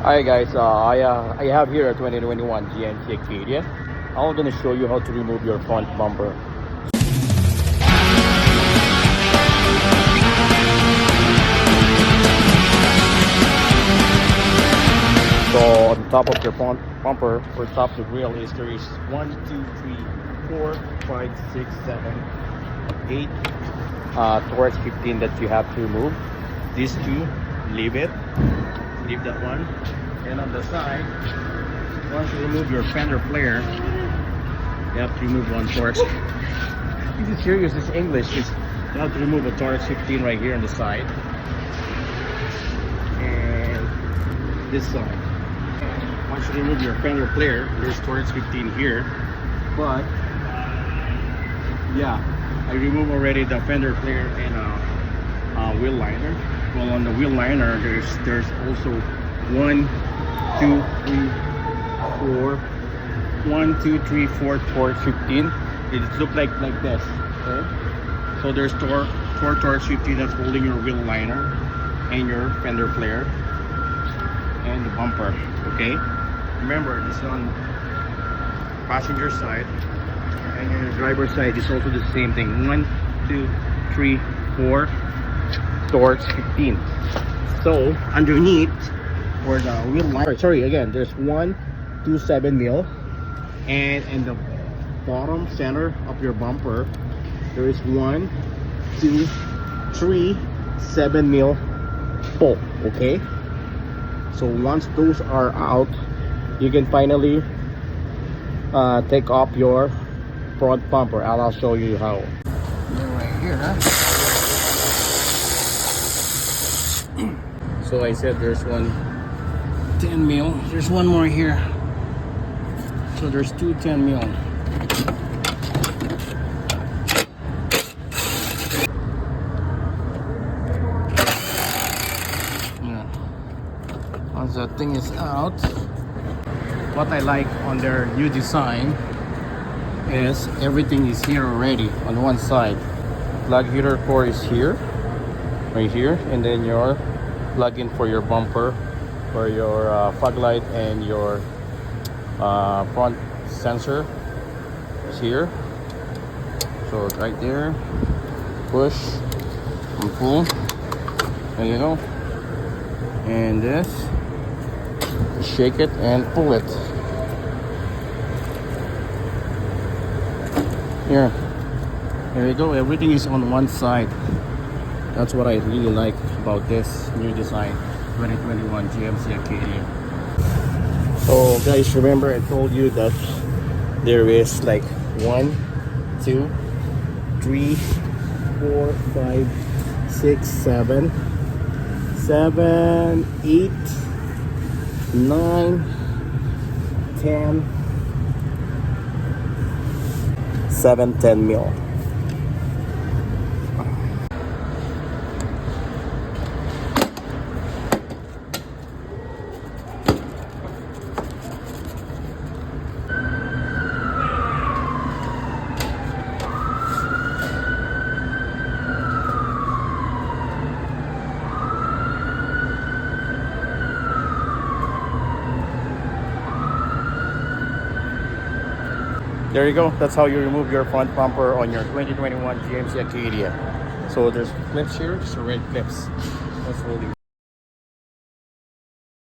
Hi guys, I have here a 2021 GMC Acadia. I'm gonna show you how to remove your front bumper. So on top of your front bumper or top of the grill is there is 1, 2, 3, 4, 5, 6, 7, 8 towards 15 that you have to remove. These two, leave that one. And on the side, once you remove your fender flare, you have to remove one Torx. This is serious, it's English. You have to remove a Torx 15 right here on the side. And this side. Once you remove your fender flare, there's Torx 15 here. But, yeah, I removed already the fender flare and wheel liner. Well, on the wheel liner, there's also 1, 2, 3, 4, 1, 2, 3, 4 Torx 15. It looks like this. Okay? So there's four Torx 15 that's holding your wheel liner and your fender flare and the bumper. Okay, remember this is on passenger side, and your driver's side is also the same thing. 1, 2, 3, 4 Torx 15. So underneath, for the wheel liner, sorry, again, there's 127 mil, and in the bottom center of your bumper there is 1, 2, 3 7 mil pull. Okay, so once those are out, you can finally take off your front bumper, and I'll show you how. Right here, huh? So I said there's 10 mil. There's one more here. So there's 2 10 mil. Yeah. Once that thing is out, what I like on their new design is everything is here already on one side. Plug heater core is here, right here, and then your plug-in for your bumper, for your fog light, and your front sensor is here. So it's right there. Push and pull. There you go. And this, shake it and pull it. Here. There you go. Everything is on one side. That's what I really like about this new design 2021 GMC Acadia. So guys, remember I told you that there is like 1, 2, 3, 4, 5, 6, 7, 8, 9, 10, 10 mil. There you go. That's how you remove your front bumper on your 2021 GMC Acadia. So there's clips here, just red clips. That's holding